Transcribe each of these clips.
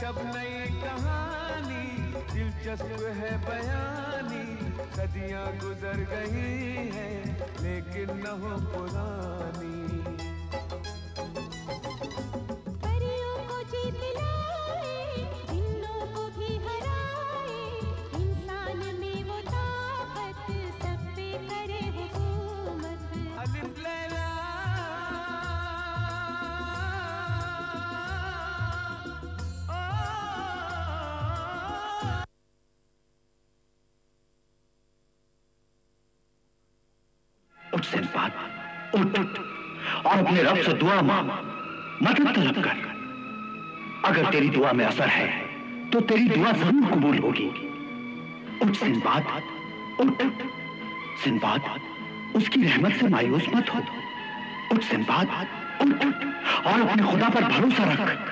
शब नई कहानी, दिलचस्प है बयानी, सदियां गुजर गई हैं लेकिन न हो पुरानी। परियों को जीत लाए, जिन्नों को भी हराए, इंसान में वो ताकत सब पे करे हुकूमत। अलिफ लैला उठ सिंदबाद, उठ और अपने रब से दुआ मांग, मदद तलब कर। अगर तेरी दुआ में असर है तो तेरी दुआ जरूर कबूल होगी। उठ सिंदबाद, उठ सिंदबाद, उसकी रहमत से मायूस मत हो। उठ सिंदबाद, उठ और अपने खुदा पर भरोसा रख।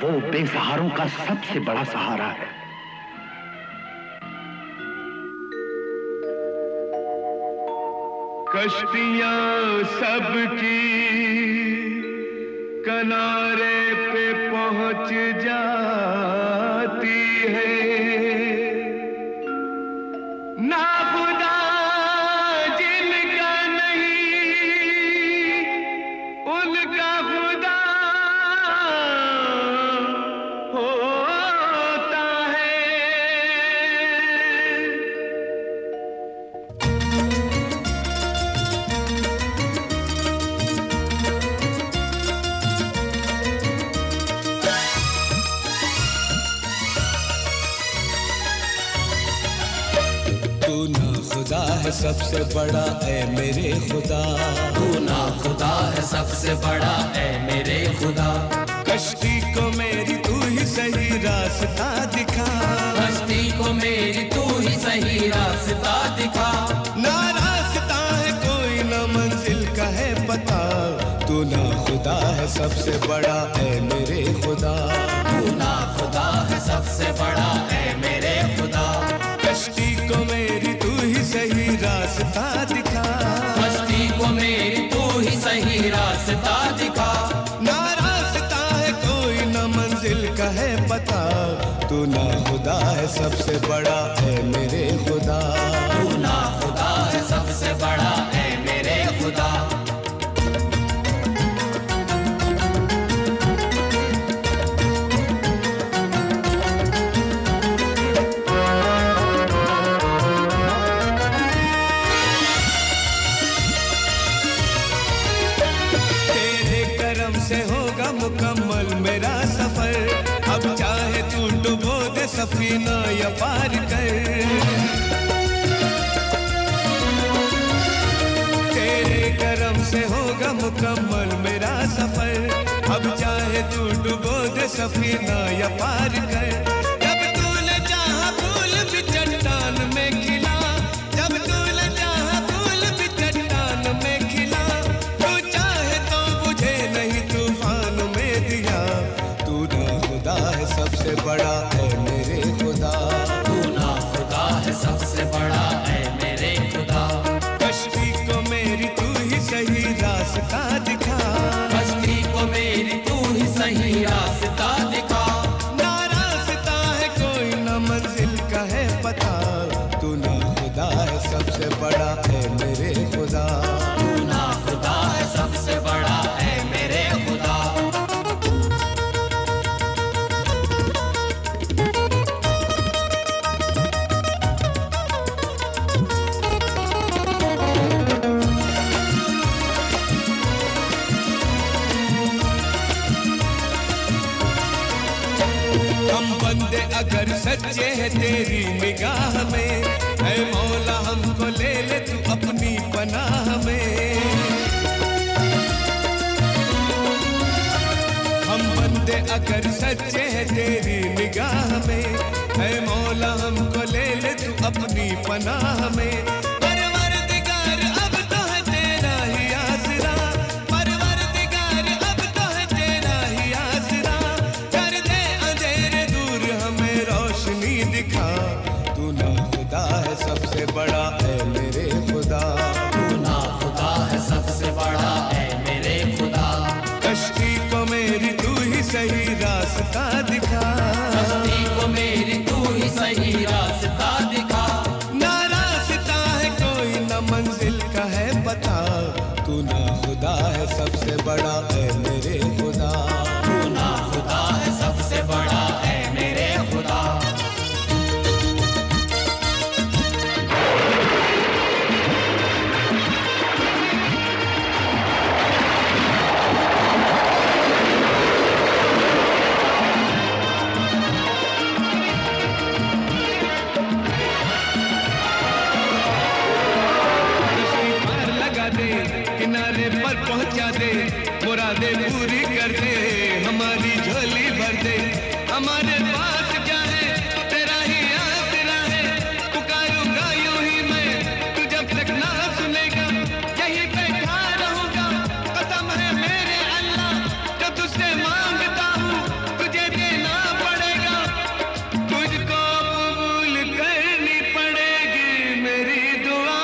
वो बेसहारों का सबसे बड़ा सहारा है। कश्तियां सबकी किनारे पे पहुंच जाती है, ना खुदा जिनका नहीं उनका खुदा होता है। खुदा है सबसे बड़ा ऐ मेरे खुदा, तू ना खुदा है सबसे बड़ा ऐ मेरे खुदा। कश्ती को मेरी तू ही सही रास्ता दिखा, कश्ती को मेरी तू ही सही रास्ता दिखा। ना रास्ता है कोई ना मंजिल का है पता, तू ना खुदा है सबसे बड़ा ऐ मेरे खुदा। तू ना खुदा है सबसे बड़ा ऐ मेरे खुदा। कश्ती को मेरी तू ही सही रास्ता दिखा, कश्ती को मेरी तू ही सही रास्ता दिखा। ना रास्ता है कोई ना मंजिल का है पता, तू ना खुदा है सबसे बड़ा है मेरे खुदा। तू ना खुदा है सबसे बड़ा है मेरे खुदा। से होगा मुकम्मल मेरा सफर, अब चाहे तू डुबो दे सफीना या पार कर। तेरे करम से होगा मुकम्मल मेरा सफर, अब चाहे तू डुबो दे सफीना या पार कर। जब तूने चाहा फूल भी चट्टान में खिला, जब तूने चाहा फूल भी चट्टान में खिला, तू चाहे तो बुझे नहीं तूफान में दिया। तू ना खुदा है सबसे बड़ा है मेरे खुदा। तू ना खुदा है सबसे बड़ा है मेरे खुदा। कश्ती को मेरी तू ही सही रास्ता दिखा, कश्ती को मेरी तू ही सही रास्ता दिखा। ना रास्ता है कोई ना मंजिल का है पता, तू ना खुदा है सबसे बड़ा है मेरे खुदा। तू ना खुदा है सबसे बड़ा है मेरे खुदा। हम बंदे अगर सच्चे हैं तेरी निगाह में, ऐ मौला हमको ले ले तू अपनी पनाह में। हम बंदे अगर सच्चे हैं तेरी निगाह में, ऐ मौला हमको ले ले तू अपनी पनाह में। परवरदिगार अब तो है तेरा ही आसरा, परवरदिगार अब तो है तेरा ही आसरा। कर दे अंधेरे दूर हमें रोशनी दिखा, तू ना खुदा है सबसे बड़ा है मेरे खुदा। तू ना खुदा है सबसे बड़ा है मेरे खुदा। कश्ती को मेरी तू ही सही रास्ता दिखा, मुरादें पूरी कर दे, हमारी झोली भर दे। हमारे पास क्या है तेरा ही आसरा है, पुकारूंगा यूं ही मैं तू जब तक ना सुनेगा, यहीं बैठा रहूंगा। कसम है मेरे अल्लाह जो तुझसे मांगता हूँ तुझे देना पड़ेगा, तुझको कबूल करनी पड़ेगी मेरी दुआ।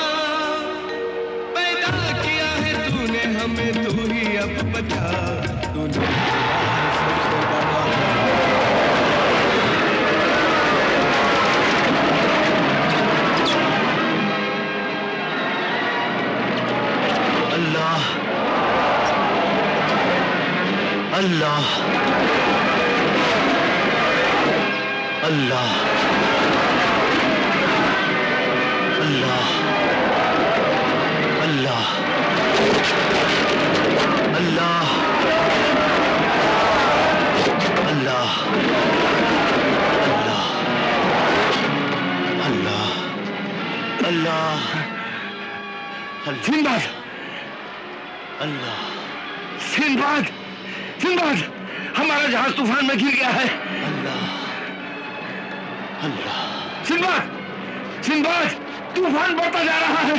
पैदा किया है तूने हमें, तू ही अब बता, तूने सबसे बड़ा अल्लाह अल्लाह अल्लाह अल्लाह अल्लाह अल्लाह अल्लाह अल्लाह अल्लाह सिंबाद अल्लाह सिंबाद सिंबाद, हमारा जहाज तूफान में गिर गया है। अल्लाह अल्लाह सिंबाद सिंबाद, तूफान बढ़ता जा रहा है।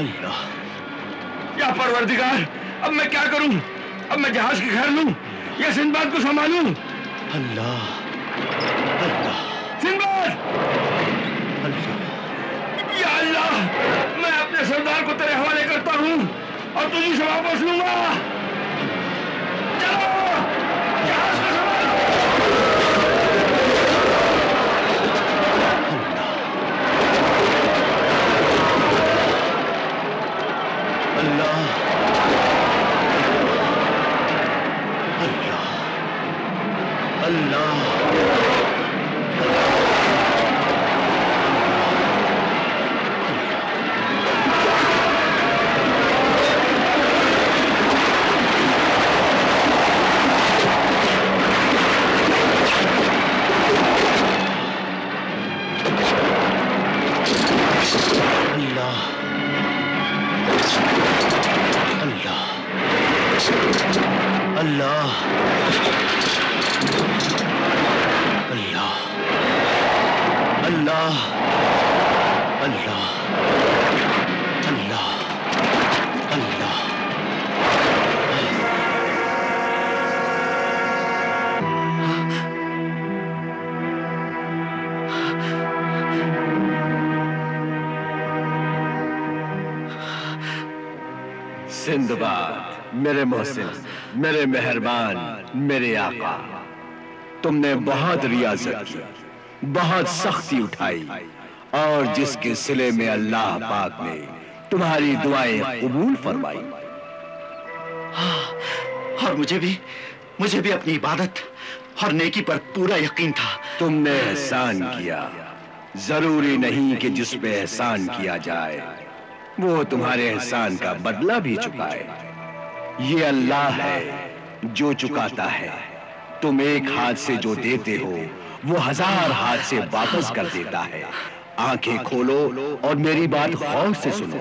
अल्लाह या परवरदिगार, अब मैं क्या करूं? अब मैं जहाज की खैर लूं या सिंबाद को संभालूं? अल्लाह अल्लाह सिंबाद, अल्लाह या अल्लाह, मैं अपने सरदार को तेरे हवाले करता हूं और तुझे से वापस लूंगा। चलो जहाज को संभालो। अल्लाह अल्लाह अल्लाह अल्लाह अल्लाह अल्लाह अल्लाह अल्लाह अल्लाह सिंदबाद, मेरे मोहसिन, मेरे मेहरबान, मेरे आका, तुमने बहुत रियाजत की, बहुत सख्ती उठाई और जिसके सिले में अल्लाह पाक ने तुम्हारी दुआएं कबूल फरमाई। और मुझे भी अपनी इबादत और नेकी पर पूरा यकीन था। तुमने एहसान किया, जरूरी नहीं कि जिस पे एहसान किया जाए वो तुम्हारे एहसान का बदला भी चुकाए। ये अल्लाह है जो चुकाता है। तुम एक हाथ से जो देते हो वो 1000 हाथ से वापस कर देता है। आंखें खोलो और मेरी बात गौर से सुनो।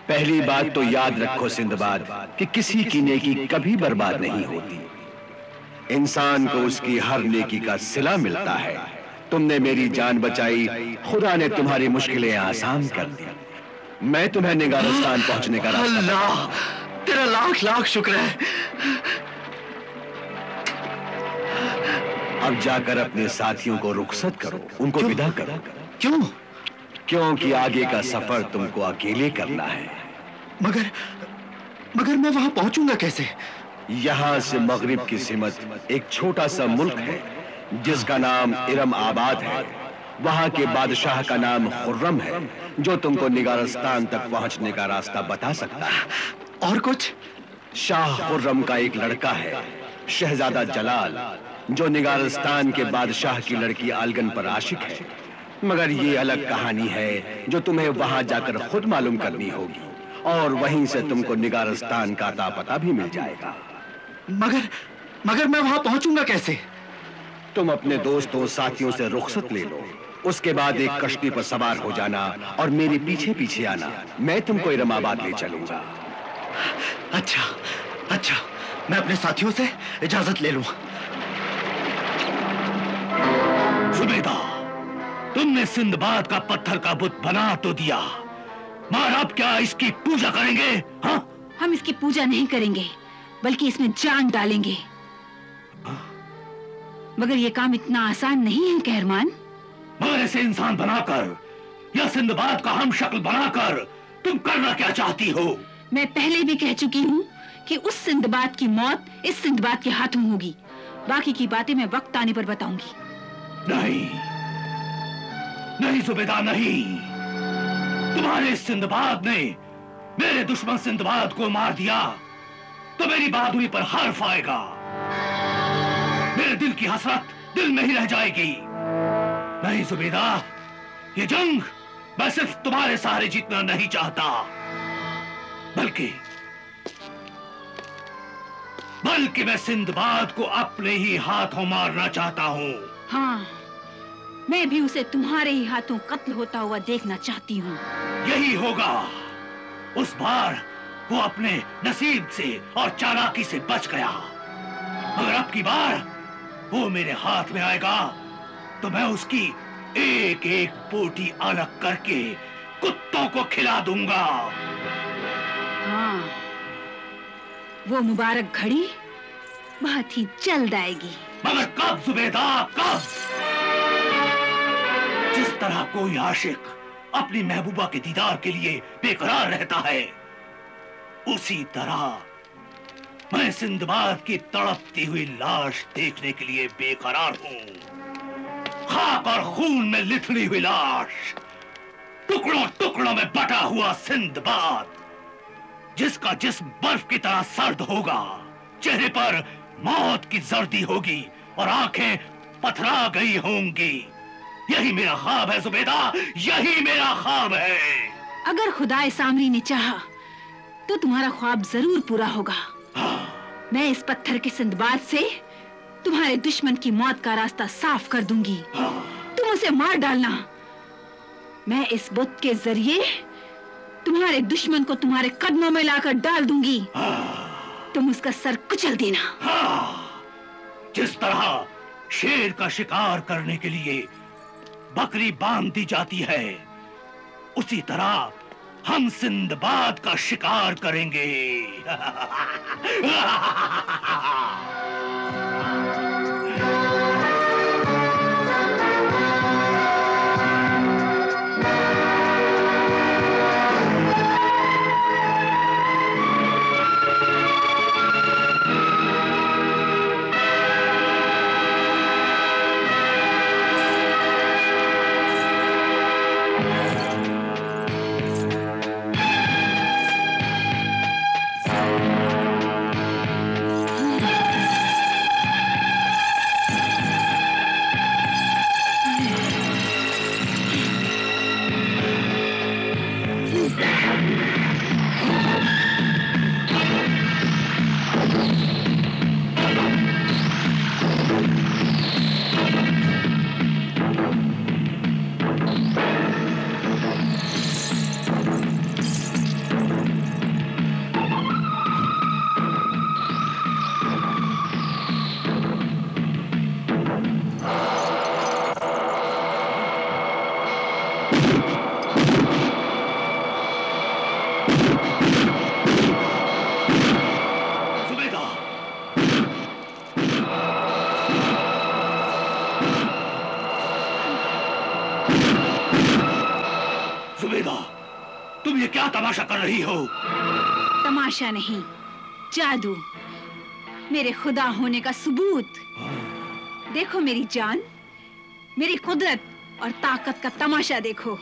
पहली बात तो याद रखो सिंदबाद कि किसी की नेकी कभी बर्बाद नहीं होती। इंसान को उसकी हर नेकी का सिला मिलता है। तुमने मेरी जान बचाई, खुदा ने तुम्हारी मुश्किलें आसान कर दी। मैं तुम्हें निगारस्तान पहुंचने का रास्ता अल्लाह, तेरा लाख लाख शुक्र है। अब जाकर अपने साथियों को रुखसत करो, उनको विदा करो। क्यों? क्योंकि आगे का सफर तुमको अकेले करना है। मगर मैं वहां पहुंचूंगा कैसे? यहाँ से मगरिब की सिमत एक छोटा सा मुल्क है जिसका नाम इरम आबाद है। वहां के बादशाह का नाम खुर्रम है जो तुमको निगारस्तान तक पहुंचने का रास्ता बता सकता है। और कुछ? शाह खुर्रम का एक लड़का है शहजादा जलाल, जो निगारस्तान के बादशाह की लड़की आलगन पर आशिक है। मगर ये अलग कहानी है जो तुम्हें वहां जाकर खुद मालूम करनी होगी और वहीं से तुमको निगारस्तान का अता पता भी मिल जाएगा। मगर मैं वहां पहुंचूंगा कैसे? तुम अपने दोस्तों साथियों से रुखसत ले लो, उसके बाद एक कश्ती पर सवार हो जाना और मेरे पीछे पीछे आना। मैं तुमको इरमाबाद ले चलूंगा। अच्छा, मैं अपने साथियों से इजाजत ले लूं। जुबैदा, तुमने सिंदबाद का पत्थर का बुत बना तो दिया, मगर अब क्या इसकी पूजा करेंगे? हाँ? हम इसकी पूजा नहीं करेंगे, बल्कि इसमें जान डालेंगे। मगर ये काम इतना आसान नहीं है कहरमान। मगर इसे इंसान बनाकर या सिंदबाद का हम शक्ल बनाकर तुम करना क्या चाहती हो? मैं पहले भी कह चुकी हूँ कि उस सिंदबाद की मौत इस सिंदबाद के हाथों होगी। बाकी की बातें मैं वक्त आने पर बताऊंगी। नहीं नहीं जुबैदा, नहीं। तुम्हारे सिंदबाद ने मेरे दुश्मन सिंदबाद को मार दिया तो मेरी बहादुरी पर हर्फ आएगा। मेरे दिल की हसरत दिल में ही रह जाएगी। नहीं जुबैदा, ये जंग मैं सिर्फ तुम्हारे सहारे जीतना नहीं चाहता, बल्कि मैं सिंदबाद को अपने ही हाथों मारना चाहता हूँ। हाँ, मैं भी उसे तुम्हारे ही हाथों कत्ल होता हुआ देखना चाहती हूँ। यही होगा। उस बार वो अपने नसीब से और चालाकी से बच गया, मगर अब की बार वो मेरे हाथ में आएगा तो मैं उसकी एक एक बोटी अलग करके कुत्तों को खिला दूंगा। हाँ, वो मुबारक घड़ी बहुत ही जल्द आएगी। मगर कब जुबैदा, कब? जिस तरह कोई आशिक अपनी महबूबा के दीदार के लिए बेकरार रहता है, उसी तरह मैं सिंदबाद की तड़पती हुई लाश देखने के लिए बेकरार हूँ। खाक और खून में लिथड़ी हुई लाश, टुकड़ों टुकड़ों में बटा हुआ सिंदबाद, जिसका जिस्म बर्फ की तरह सर्द होगा, चेहरे पर मौत की जर्दी होगी और आंखें पथरा गई होंगी। यही मेरा ख्वाब है जुबैदा, यही मेरा ख्वाब है। अगर खुदाए सामरी ने चाहा तो तुम्हारा ख्वाब जरूर पूरा होगा। मैं इस पत्थर के सिंदबाद से तुम्हारे दुश्मन की मौत का रास्ता साफ कर दूंगी। तुम उसे मार डालना। मैं इस बुत के जरिए तुम्हारे दुश्मन को तुम्हारे कदमों में लाकर डाल दूंगी। तुम उसका सर कुचल देना। जिस तरह शेर का शिकार करने के लिए बकरी बांध दी जाती है, उसी तरह हम सिंदबाद का शिकार करेंगे। तुम ये क्या तमाशा कर रही हो? तमाशा नहीं, जादू, मेरे खुदा होने का सबूत। देखो मेरी जान, मेरी कुदरत और ताकत का तमाशा देखो।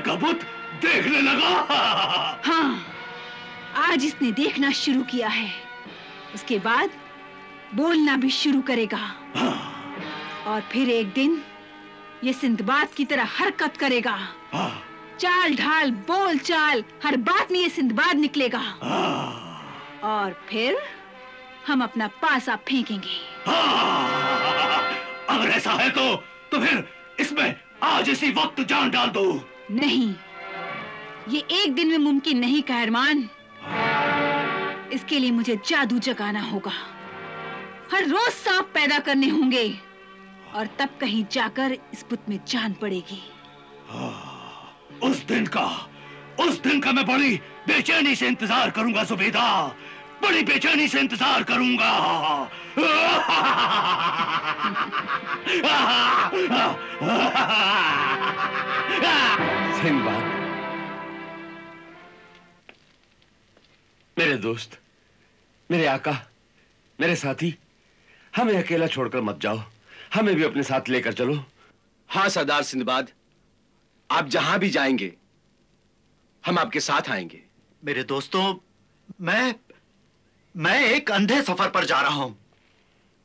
का बुत देखने लगा। हाँ, आज इसने देखना शुरू किया है, उसके बाद बोलना भी शुरू करेगा। और फिर एक दिन ये सिंदबाद की तरह हरकत करेगा। चाल ढाल बोल चाल हर बात में ये सिंदबाद निकलेगा। और फिर हम अपना पासा फेंकेंगे। अगर ऐसा है तो फिर इसमें आज इसी वक्त जान डाल दो। नहीं, ये एक दिन में मुमकिन नहीं कहरमान। इसके लिए मुझे जादू जगाना होगा, हर रोज सांप पैदा करने होंगे, और तब कहीं जाकर इस बुत में जान पड़ेगी। उस दिन का मैं बड़ी बेचैनी से इंतजार करूंगा सुबेदा, बड़ी बेचैनी से इंतजार करूंगा। सिंदबाद, मेरे दोस्त, मेरे आका, मेरे साथी, हमें अकेला छोड़कर मत जाओ, हमें भी अपने साथ लेकर चलो। हाँ सरदार सिंदबाद, आप जहां भी जाएंगे हम आपके साथ आएंगे। मेरे दोस्तों, मैं एक अंधे सफर पर जा रहा हूं,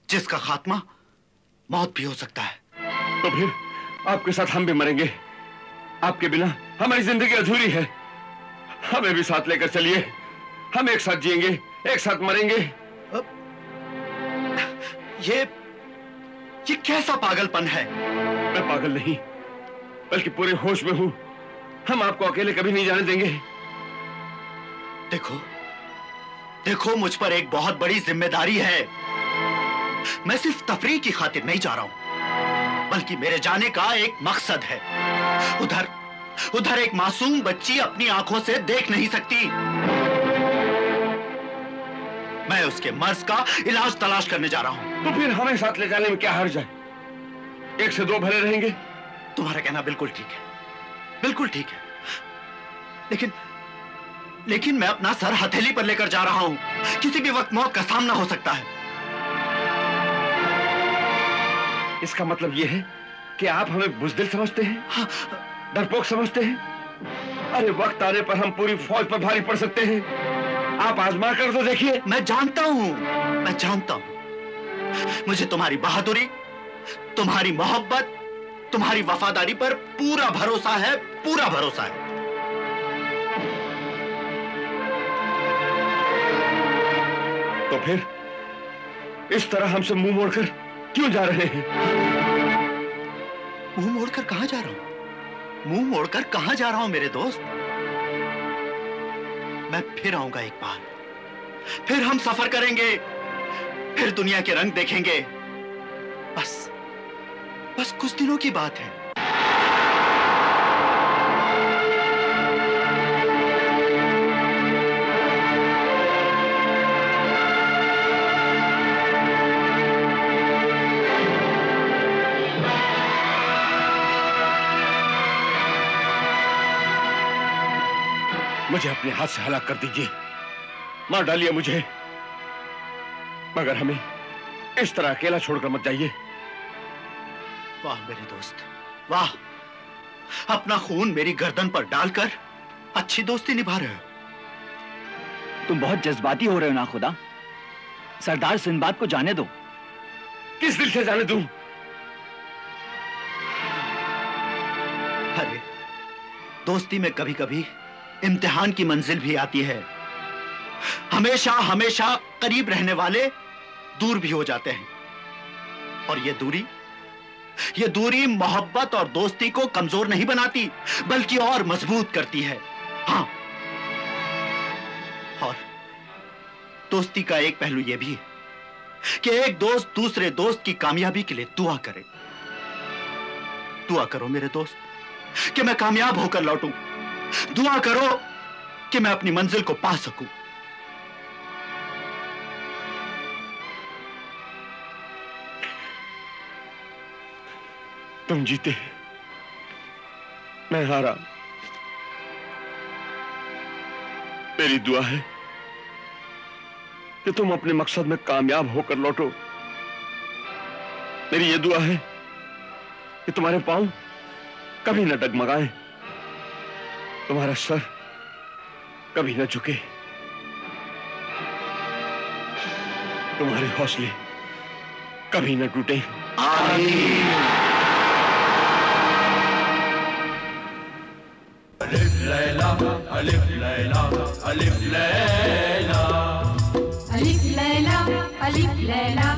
जिसका खात्मा मौत भी हो सकता है। तो फिर आपके साथ हम भी मरेंगे। आपके बिना हमारी जिंदगी अधूरी है। हमें भी साथ लेकर चलिए, हम एक साथ जिएंगे, एक साथ मरेंगे। ये कैसा पागलपन है? मैं पागल नहीं, बल्कि पूरे होश में हूं। हम आपको अकेले कभी नहीं जाने देंगे। देखो, मुझ पर एक बहुत बड़ी जिम्मेदारी है। मैं सिर्फ तफरीह की खातिर नहीं जा रहा हूं, बल्कि मेरे जाने का एक मकसद है। उधर एक मासूम बच्ची अपनी आंखों से देख नहीं सकती। मैं उसके मर्ज का इलाज तलाश करने जा रहा हूं। तो फिर हमें साथ ले जाने में क्या हर्ज है? 1 से 2 भले रहेंगे। तुम्हारा कहना बिल्कुल ठीक है, बिल्कुल ठीक है। लेकिन मैं अपना सर हथेली पर लेकर जा रहा हूं। किसी भी वक्त मौत का सामना हो सकता है। इसका मतलब यह है कि आप हमें बुज़दिल समझते हैं? हाँ। डरपोक समझते हैं? अरे वक्त आने पर हम पूरी फौज पर भारी पड़ सकते हैं। आप आजमा कर तो देखिए। मैं जानता हूं। मुझे तुम्हारी बहादुरी, तुम्हारी मोहब्बत, तुम्हारी वफादारी पर पूरा भरोसा है। तो फिर इस तरह हमसे मुंह मोड़कर क्यों जा रहे हैं? मुंह मोड़कर कहां जा रहा हूं? मुंह मोड़कर कहां जा रहा हूं मेरे दोस्त? मैं फिर आऊंगा एक बार, फिर हम सफर करेंगे, फिर दुनिया के रंग देखेंगे। बस कुछ दिनों की बात है। मुझे अपने हाथ से हलाक कर दीजिए, मार डालिए मुझे, मगर हमें इस तरह अकेला छोड़कर मत जाइए। वाह मेरे दोस्त, वाह! अपना खून मेरी गर्दन पर डालकर अच्छी दोस्ती निभा रहे हो। तुम बहुत जज्बाती हो रहे हो ना खुदा। सरदार सिंदबाद को जाने दो। किस दिल से जाने दूं? अरे दोस्ती में कभी कभी इम्तिहान की मंजिल भी आती है। हमेशा करीब रहने वाले दूर भी हो जाते हैं, और ये दूरी मोहब्बत और दोस्ती को कमजोर नहीं बनाती, बल्कि और मजबूत करती है। हाँ, और दोस्ती का एक पहलू यह भी है कि एक दोस्त दूसरे दोस्त की कामयाबी के लिए दुआ करे। दुआ करो मेरे दोस्त कि मैं कामयाब होकर लौटूं। दुआ करो कि मैं अपनी मंजिल को पा सकूं। तुम जीते, मैं हारा। मेरी दुआ है कि तुम अपने मकसद में कामयाब होकर लौटो। मेरी ये दुआ है कि तुम्हारे पांव कभी न डगमगाएं। तुम्हारा सर कभी न झुके, तुम्हारे हौसले कभी न टूटे। अलिफ लैला अलिफ लैला अलिफ लैला अलिफ लैला अलिफ लैला